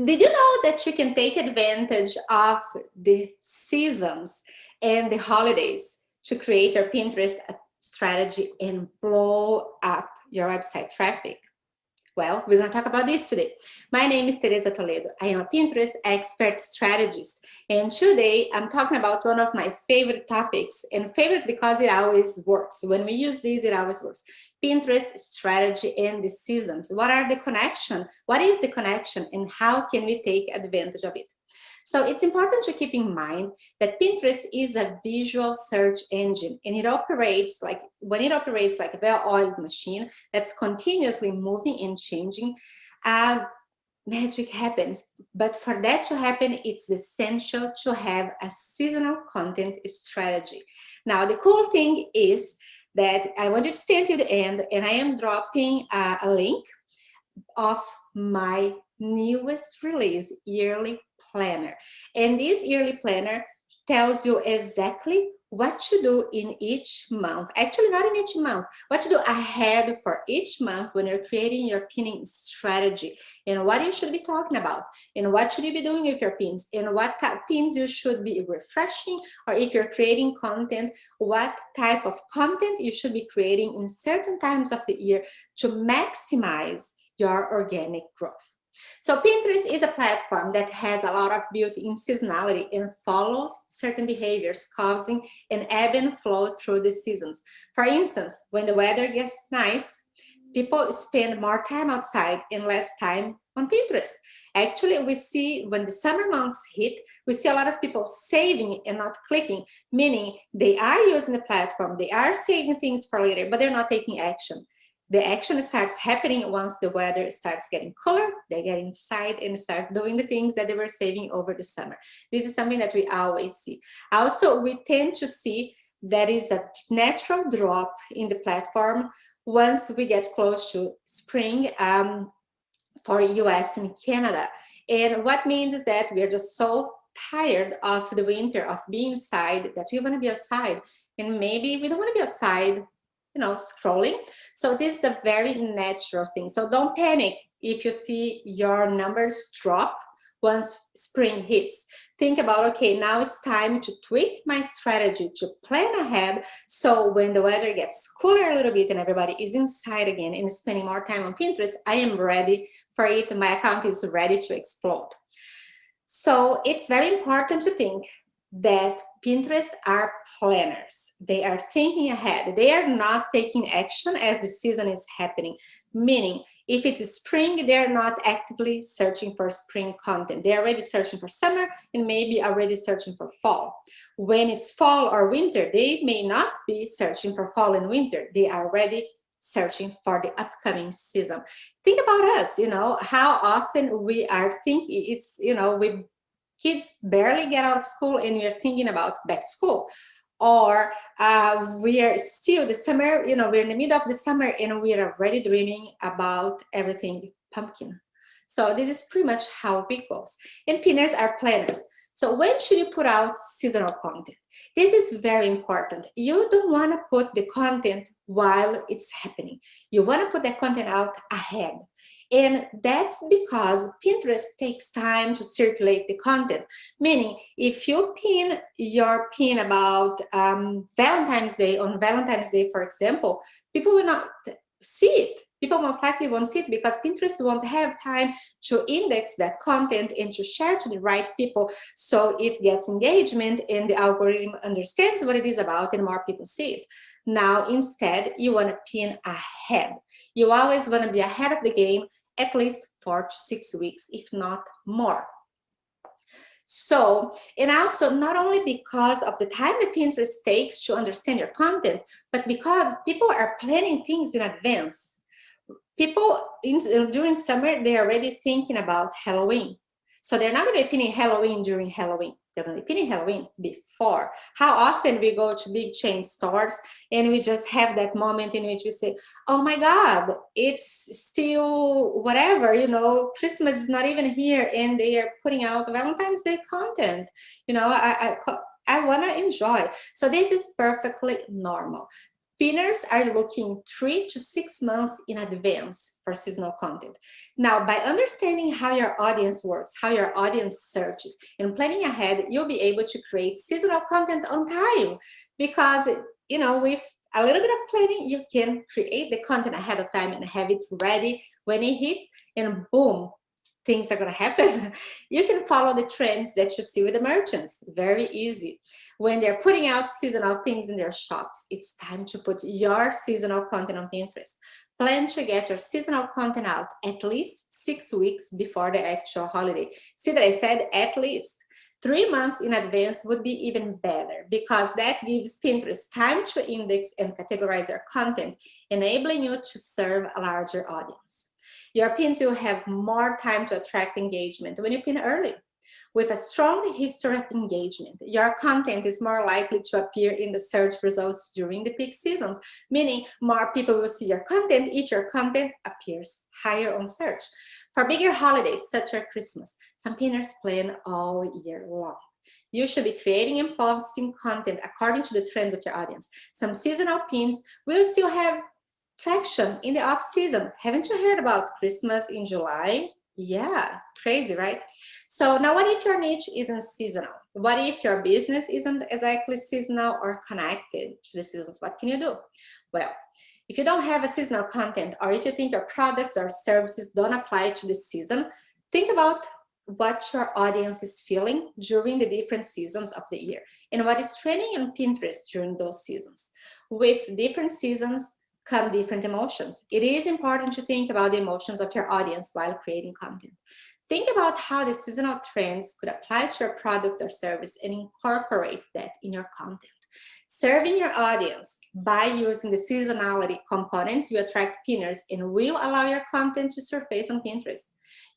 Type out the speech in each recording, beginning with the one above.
Did you know that you can take advantage of the seasons and the holidays to create your Pinterest strategy and blow up your website traffic? Well, we're going to talk about this today. My name is Teresa Toledo. I am a Pinterest expert strategist. And today I'm talking about one of my favorite topics, and favorite because it always works. When we use this, it always works. Pinterest strategy and the seasons. What are the connection? What is the connection and how can we take advantage of it? So it's important to keep in mind that Pinterest is a visual search engine, and it operates like a well-oiled machine that's continuously moving and changing. Magic happens, but for that to happen, it's essential to have a seasonal content strategy. Now, the cool thing is that I want you to stay until the end, and I am dropping a link of my newest release, Yearly Planner. And this Yearly Planner tells you exactly what to do in each month. Actually, not in each month, what to do ahead for each month when you're creating your pinning strategy, and what you should be talking about, and what should you be doing with your pins, and what pins you should be refreshing, or if you're creating content, what type of content you should be creating in certain times of the year to maximize your organic growth. So Pinterest is a platform that has a lot of built-in seasonality and follows certain behaviors, causing an ebb and flow through the seasons. For instance, when the weather gets nice, people spend more time outside and less time on Pinterest. Actually, we see when the summer months hit, we see a lot of people saving and not clicking, meaning they are using the platform, they are saving things for later, but they're not taking action. The action starts happening once the weather starts getting cooler. They get inside and start doing the things that they were saving over the summer. This is something that we always see. Also, we tend to see that is a natural drop in the platform once we get close to spring for US and Canada. And what means is that we are just so tired of the winter, of being inside, that we want to be outside. And maybe we don't want to be outside, scrolling. So this is a very natural thing. So don't panic if you see your numbers drop once spring hits. Think about, okay, now it's time to tweak my strategy, to plan ahead. So when the weather gets cooler a little bit and everybody is inside again and spending more time on Pinterest, I am ready for it. My account is ready to explode. So it's very important to think that Pinterest are planners. They are thinking ahead. They are not taking action as the season is happening. Meaning, if it's spring, they're not actively searching for spring content. They're already searching for summer and maybe already searching for fall. When it's fall or winter, they may not be searching for fall and winter. They are already searching for the upcoming season. Think about us, how often we are thinking, we kids barely get out of school and we're thinking about back to school. Or we are still the summer, we're in the middle of the summer and we are already dreaming about everything pumpkin. So this is pretty much how it goes. And pinners are planners. So when should you put out seasonal content? This is very important. You don't want to put the content while it's happening. You want to put the content out ahead. And that's because Pinterest takes time to circulate the content. Meaning, if you pin your pin about Valentine's Day on Valentine's Day, for example, people will not see it. People most likely won't see it because Pinterest won't have time to index that content and to share to the right people so it gets engagement and the algorithm understands what it is about and more people see it. Now, instead, you want to pin ahead. You always want to be ahead of the game at least 4 to 6 weeks, if not more. So, and also not only because of the time that Pinterest takes to understand your content, but because people are planning things in advance. People during summer, they're already thinking about Halloween. So they're not going to be pinning Halloween during Halloween. They're going to be pinning Halloween before. How often we go to big chain stores and we just have that moment in which we say, oh my God, it's still whatever, Christmas is not even here and they are putting out Valentine's Day content. I want to enjoy. So this is perfectly normal. Pinners are looking 3 to 6 months in advance for seasonal content. Now, by understanding how your audience works, how your audience searches, and planning ahead, you'll be able to create seasonal content on time. Because, with a little bit of planning, you can create the content ahead of time and have it ready when it hits, and boom, things are going to happen. You can follow the trends that you see with the merchants. Very easy. When they're putting out seasonal things in their shops, it's time to put your seasonal content on Pinterest. Plan to get your seasonal content out at least 6 weeks before the actual holiday. See that I said at least. 3 months in advance would be even better, because that gives Pinterest time to index and categorize your content, enabling you to serve a larger audience. Your pins will have more time to attract engagement when you pin early. With a strong history of engagement, your content is more likely to appear in the search results during the peak seasons, meaning more people will see your content if your content appears higher on search. For bigger holidays, such as Christmas, some pinners plan all year long. You should be creating and posting content according to the trends of your audience. Some seasonal pins will still have traction in the off season. Haven't you heard about Christmas in July? Yeah, crazy, right? So now what if your niche isn't seasonal? What if your business isn't exactly seasonal or connected to the seasons? What can you do? Well, if you don't have a seasonal content, or if you think your products or services don't apply to the season, think about what your audience is feeling during the different seasons of the year and what is trending on Pinterest during those seasons. With different seasons come different emotions. It is important to think about the emotions of your audience while creating content. Think about how the seasonal trends could apply to your product or service and incorporate that in your content. Serving your audience by using the seasonality components will attract pinners and will allow your content to surface on Pinterest.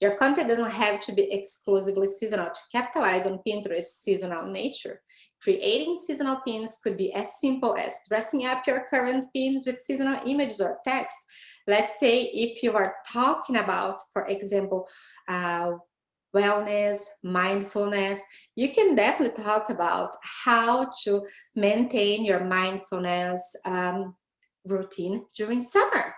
Your content doesn't have to be exclusively seasonal to capitalize on Pinterest's seasonal nature. Creating seasonal pins could be as simple as dressing up your current pins with seasonal images or text. Let's say if you are talking about, for example, wellness, mindfulness, you can definitely talk about how to maintain your mindfulness routine during summer.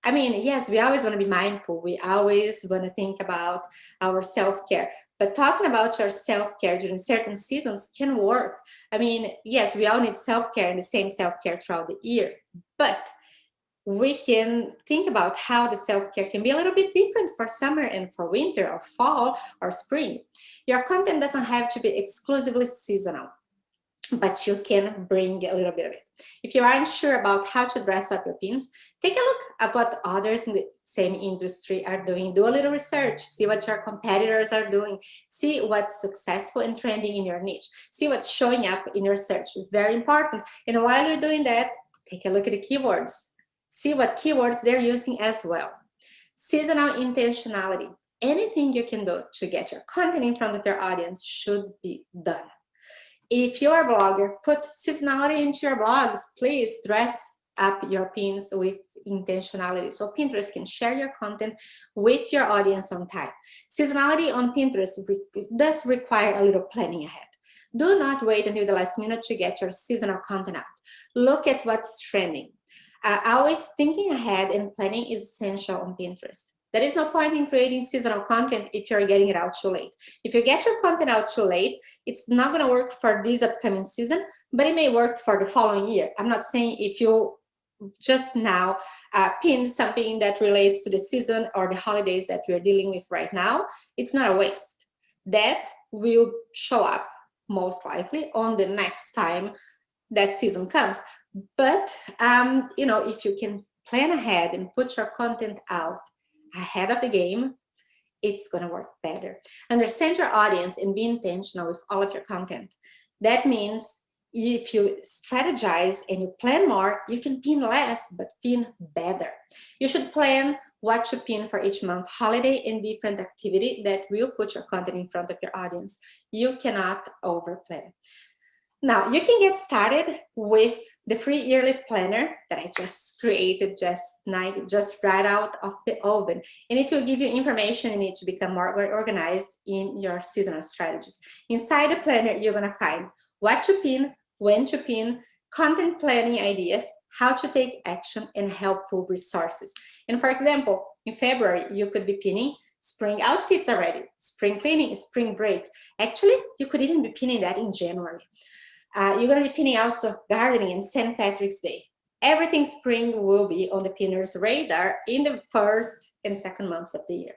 I mean, yes, we always want to be mindful. We always want to think about our self-care. But talking about your self-care during certain seasons can work. I mean, yes, we all need self-care and the same self-care throughout the year. But we can think about how the self-care can be a little bit different for summer and for winter or fall or spring. Your content doesn't have to be exclusively seasonal, but you can bring a little bit of it. If you aren't sure about how to dress up your pins, take a look at what others in the same industry are doing. Do a little research, see what your competitors are doing, see what's successful and trending in your niche, see what's showing up in your search. It's very important. And while you're doing that, take a look at the keywords. See what keywords they're using as well. Seasonal intentionality. Anything you can do to get your content in front of your audience should be done. If you're a blogger, put seasonality into your blogs. Please dress up your pins with intentionality so Pinterest can share your content with your audience on time. Seasonality on Pinterest does require a little planning ahead. Do not wait until the last minute to get your seasonal content out. Look at what's trending. Always thinking ahead and planning is essential on Pinterest. There is no point in creating seasonal content if you're getting it out too late. If you get your content out too late, it's not going to work for this upcoming season, but it may work for the following year. I'm not saying if you just now pin something that relates to the season or the holidays that we're dealing with right now, it's not a waste. That will show up most likely on the next time that season comes. But if you can plan ahead and put your content out ahead of the game, it's going to work better. Understand your audience and be intentional with all of your content. That means if you strategize and you plan more, you can pin less, but pin better. You should plan what to pin for each month, holiday and different activity that will put your content in front of your audience. You cannot overplan. Now, you can get started with the free yearly planner that I just created just right out of the oven. And it will give you information you need to become more organized in your seasonal strategies. Inside the planner, you're going to find what to pin, when to pin, content planning ideas, how to take action, and helpful resources. And for example, in February, you could be pinning spring outfits already, spring cleaning, spring break. Actually, you could even be pinning that in January. You're going to be pinning also gardening and St. Patrick's Day. Everything spring will be on the pinners' radar in the first and second months of the year.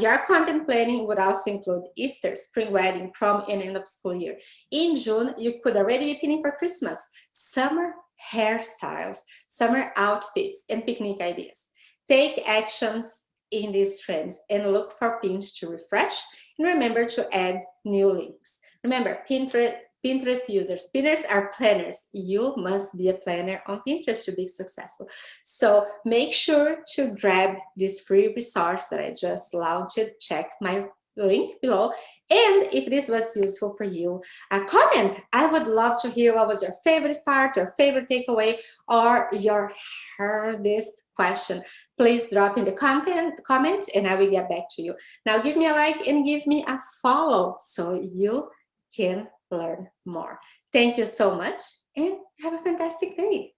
Your content planning would also include Easter, spring wedding, prom, and end of school year. In June, you could already be pinning for Christmas, summer hairstyles, summer outfits, and picnic ideas. Take actions in these trends and look for pins to refresh, and remember to add new links. Remember, Pinterest users, pinners are planners. You must be a planner on Pinterest to be successful. So make sure to grab this free resource that I just launched. Check my link below. And if this was useful for you, comment. I would love to hear what was your favorite part, your favorite takeaway, or your hardest question. Please drop in the comments and I will get back to you. Now give me a like and give me a follow so you can learn more. Thank you so much and have a fantastic day.